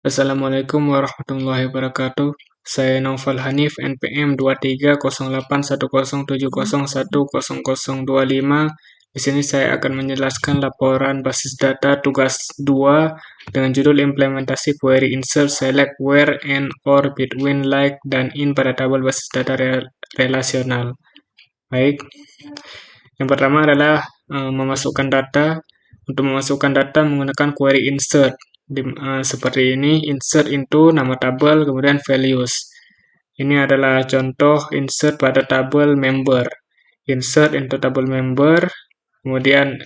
Assalamualaikum warahmatullahi wabarakatuh. Saya Naufal Hanif, NPM 23081070101025. Di sini saya akan menjelaskan laporan basis data tugas 2 dengan judul implementasi query insert, select, where, and, or, between, like, dan in pada tabel basis data relasional. Baik, yang pertama adalah memasukkan data. Untuk memasukkan data menggunakan query insert. Seperti ini, insert into nama tabel, kemudian values. Ini adalah contoh insert pada tabel member. Insert into tabel member, kemudian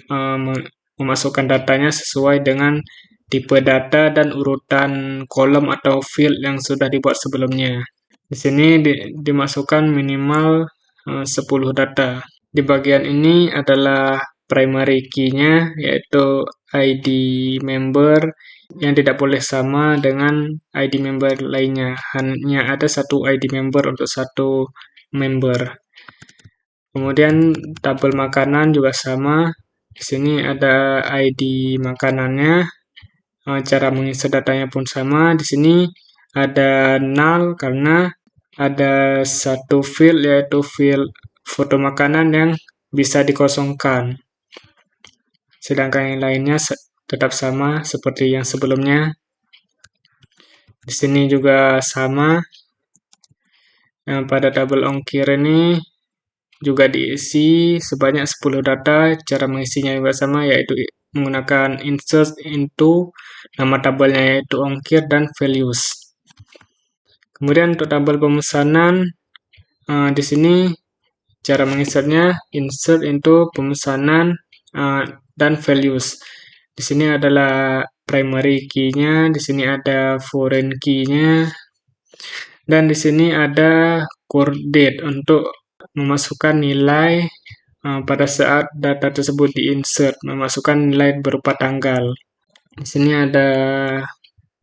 memasukkan datanya sesuai dengan tipe data dan urutan kolom atau field yang sudah dibuat sebelumnya. Di sini dimasukkan minimal 10 data. Di bagian ini adalah primary key-nya, yaitu ID member yang tidak boleh sama dengan ID member lainnya. Hanya ada satu ID member untuk satu member. Kemudian tabel makanan juga sama. Di sini ada ID makanannya. Cara mengisi datanya pun sama. Di sini ada null karena ada satu field, yaitu field foto makanan yang bisa dikosongkan. Sedangkan yang lainnya tetap sama seperti yang sebelumnya. Di sini juga sama. Pada tabel ongkir ini juga diisi sebanyak 10 data. Cara mengisinya juga sama, yaitu menggunakan insert into nama tabelnya, yaitu ongkir dan values. Kemudian untuk tabel pemesanan, di sini cara menginsertnya insert into pemesanan dan values. Di sini adalah primary key-nya, di sini ada foreign key-nya, dan di sini ada coordinate untuk memasukkan nilai pada saat data tersebut diinsert, memasukkan nilai berupa tanggal. Di sini ada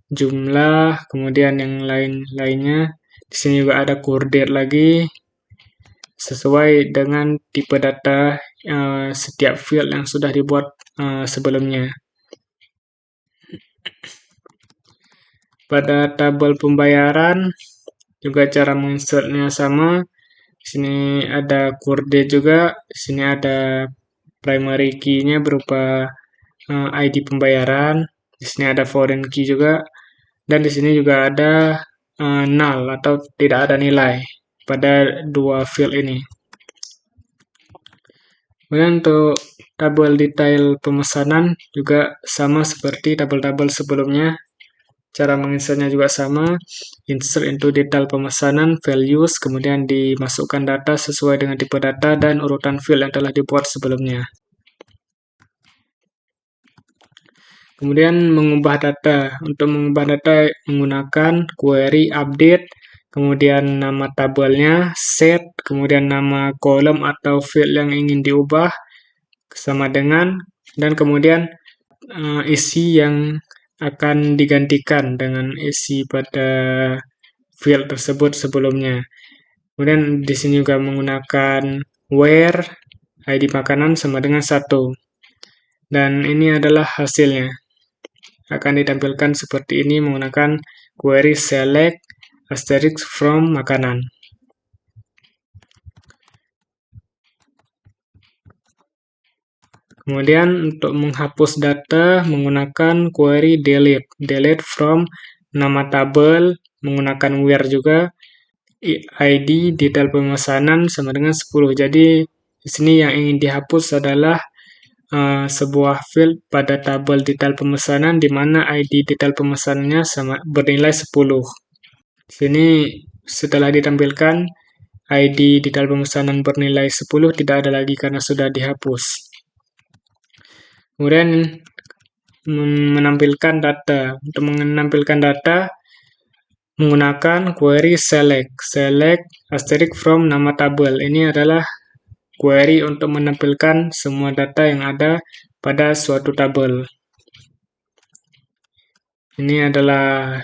jumlah, kemudian yang lainnya. Di sini juga ada coordinate lagi, sesuai dengan tipe data setiap field yang sudah dibuat sebelumnya. Pada tabel pembayaran juga cara menginsertnya sama. Di sini ada coordinate juga. Di sini ada primary key-nya berupa ID pembayaran. Di sini ada foreign key juga. Dan di sini juga ada null atau tidak ada nilai pada dua field ini. Kemudian untuk tabel detail pemesanan juga sama seperti tabel-tabel sebelumnya. Cara menginsertnya juga sama, insert into detail pemesanan, values, kemudian dimasukkan data sesuai dengan tipe data dan urutan field yang telah dibuat sebelumnya. Kemudian mengubah data. Untuk mengubah data menggunakan query update, kemudian nama tabelnya, set, kemudian nama kolom atau field yang ingin diubah, sama dengan, dan kemudian isi yang akan digantikan dengan isi pada field tersebut sebelumnya. Kemudian di sini juga menggunakan where, ID makanan sama dengan 1. Dan ini adalah hasilnya. Akan ditampilkan seperti ini menggunakan query select asterisk from makanan. Kemudian untuk menghapus data menggunakan query delete from nama tabel, menggunakan where juga, ID detail pemesanan sama dengan 10. Jadi di sini yang ingin dihapus adalah sebuah field pada tabel detail pemesanan di mana ID detail pemesanannya sama bernilai 10. Di sini setelah ditampilkan ID detail pemesanan bernilai 10 tidak ada lagi karena sudah dihapus. Kemudian menampilkan data. Untuk menampilkan data menggunakan query select asterisk from nama tabel. Ini adalah query untuk menampilkan semua data yang ada pada suatu tabel. Ini adalah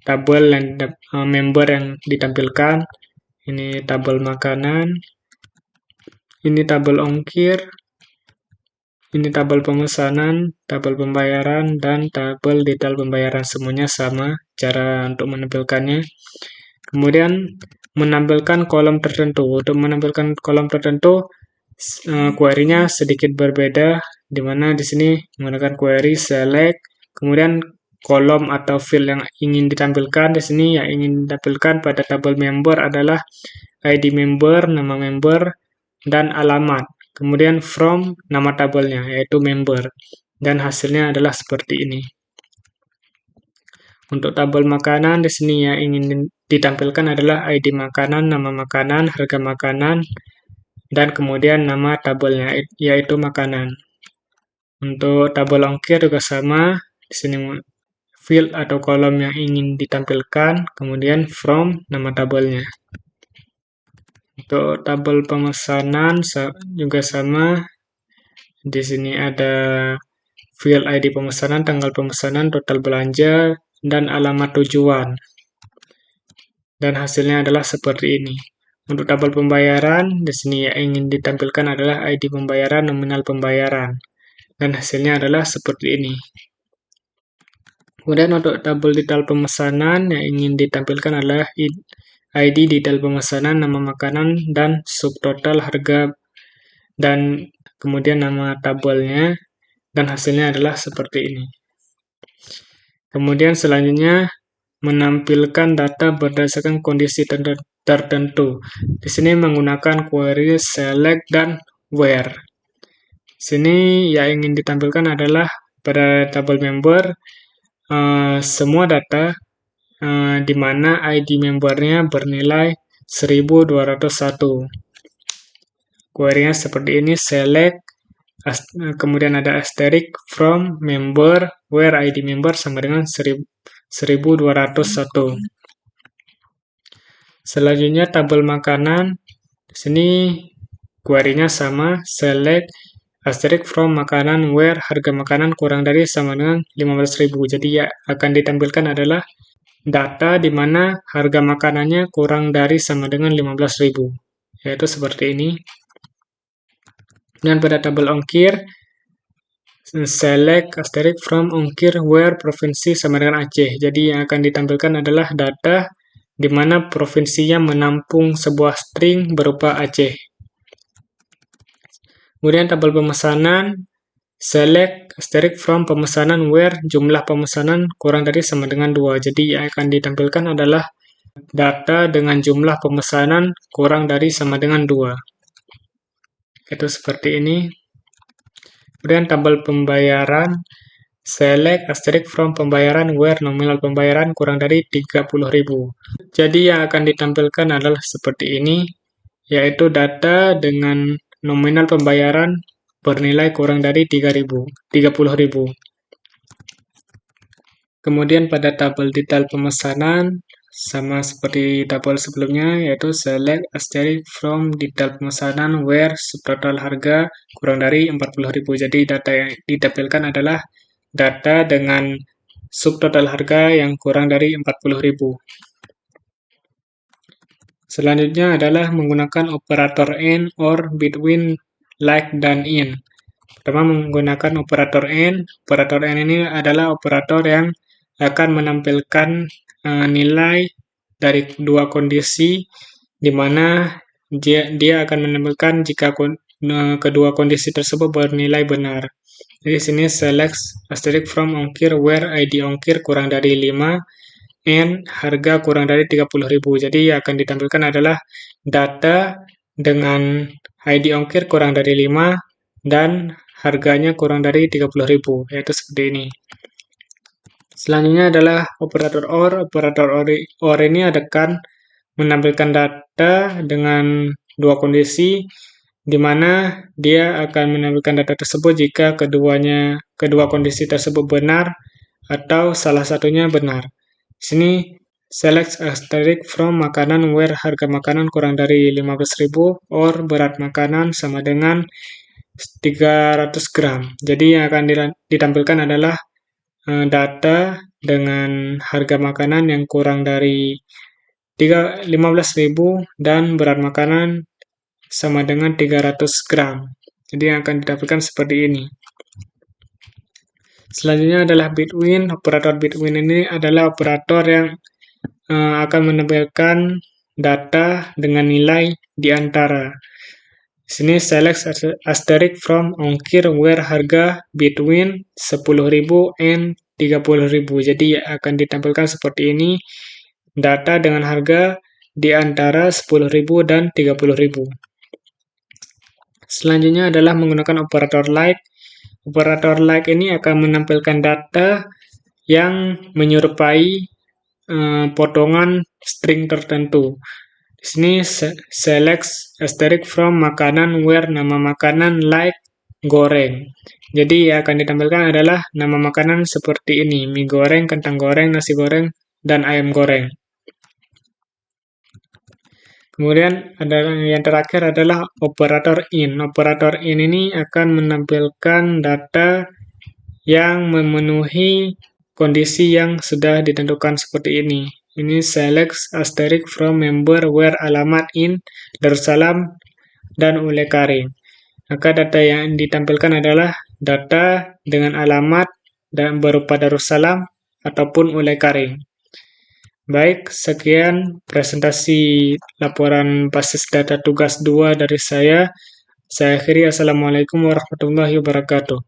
tabel yang member yang ditampilkan. Ini tabel makanan. Ini tabel ongkir. Ini tabel pemesanan, tabel pembayaran, dan tabel detail pembayaran. Semuanya sama cara untuk menampilkannya. Kemudian menampilkan kolom tertentu. Untuk menampilkan kolom tertentu, query-nya sedikit berbeda, di mana di sini menggunakan query select, kemudian kolom atau field yang ingin ditampilkan di sini yang ingin ditampilkan pada tabel member adalah ID member, nama member, dan alamat. Kemudian from, nama tabelnya, yaitu member. Dan hasilnya adalah seperti ini. Untuk tabel makanan, di sini yang ingin ditampilkan adalah ID makanan, nama makanan, harga makanan, dan kemudian nama tabelnya, yaitu makanan. Untuk tabel ongkir juga sama. Di sini field atau kolom yang ingin ditampilkan, kemudian from, nama tabelnya. Untuk tabel pemesanan juga sama. Di sini ada field ID pemesanan, tanggal pemesanan, total belanja, dan alamat tujuan. Dan hasilnya adalah seperti ini. Untuk tabel pembayaran, di sini yang ingin ditampilkan adalah ID pembayaran, nominal pembayaran. Dan hasilnya adalah seperti ini. Kemudian untuk tabel detail pemesanan yang ingin ditampilkan adalah ID detail pemesanan, nama makanan, dan subtotal harga, dan kemudian nama tabelnya, dan hasilnya adalah seperti ini. Kemudian selanjutnya menampilkan data berdasarkan kondisi tertentu. Di sini menggunakan query select dan where. Sini yang ingin ditampilkan adalah pada tabel member semua data di mana ID membernya bernilai 1201. Query-nya seperti ini, select, kemudian ada asterisk from member where ID member sama dengan 1201. Selanjutnya tabel makanan. Di sini query-nya sama, select asterisk from makanan where harga makanan kurang dari sama dengan 15.000. Jadi ya akan ditampilkan adalah data di mana harga makanannya kurang dari sama dengan 15.000, yaitu seperti ini. Dan pada tabel ongkir, select asterisk from ongkir where provinsi sama dengan Aceh. Jadi yang akan ditampilkan adalah data di mana provinsinya menampung sebuah string berupa Aceh. Kemudian tabel pemesanan, select asterisk from pemesanan where jumlah pemesanan kurang dari sama dengan 2. Jadi yang akan ditampilkan adalah data dengan jumlah pemesanan kurang dari sama dengan 2. Itu seperti ini. Kemudian tabel pembayaran, select asterisk from pembayaran where nominal pembayaran kurang dari 30.000. Jadi yang akan ditampilkan adalah seperti ini, yaitu data dengan nominal pembayaran bernilai kurang dari 30.000. Kemudian pada tabel detail pemesanan, sama seperti tabel sebelumnya, yaitu select asterisk from detail pemesanan where subtotal harga kurang dari 40.000. Jadi data yang ditampilkan adalah data dengan subtotal harga yang kurang dari 40.000. Selanjutnya adalah menggunakan operator AND or between, like, dan in. Pertama menggunakan operator AND. Operator AND ini adalah operator yang akan menampilkan nilai dari dua kondisi, di mana dia akan menampilkan jika kedua kondisi tersebut bernilai benar. Jadi di sini select asterisk from ongkir where ID ongkir kurang dari 5 and harga kurang dari 30.000. Jadi yang akan ditampilkan adalah data dengan ID ongkir kurang dari 5 dan harganya kurang dari 30.000, yaitu seperti ini. Selanjutnya adalah operator OR. Operator OR ini akan menampilkan data dengan dua kondisi, di mana dia akan menampilkan data tersebut jika kedua kondisi tersebut benar atau salah satunya benar. Di sini select asterisk from makanan where harga makanan kurang dari 15.000 or berat makanan sama dengan 300 gram. Jadi yang akan ditampilkan adalah data dengan harga makanan yang kurang dari 15.000 dan berat makanan sama dengan 300 gram. Jadi yang akan ditampilkan seperti ini. Selanjutnya adalah between. Operator between ini adalah operator yang akan menampilkan data dengan nilai di antara. Di sini select asterisk from ongkir where harga between 10.000 and 30.000. Jadi akan ditampilkan seperti ini, data dengan harga di antara 10.000 dan 30.000. Selanjutnya adalah menggunakan operator like. Operator like ini akan menampilkan data yang menyerupai potongan string tertentu. Di sini select asterisk from makanan where nama makanan like goreng. Jadi yang akan ditampilkan adalah nama makanan seperti ini: mie goreng, kentang goreng, nasi goreng, dan ayam goreng. Kemudian ada yang terakhir adalah operator in. Operator in ini akan menampilkan data yang memenuhi kondisi yang sudah ditentukan seperti ini. Ini select asterisk from member where alamat in Darussalam dan Ulekaring. Maka data yang ditampilkan adalah data dengan alamat dan berupa Darussalam ataupun Ulekaring. Baik, sekian presentasi laporan basis data tugas 2 dari saya. Saya akhiri. Assalamualaikum warahmatullahi wabarakatuh.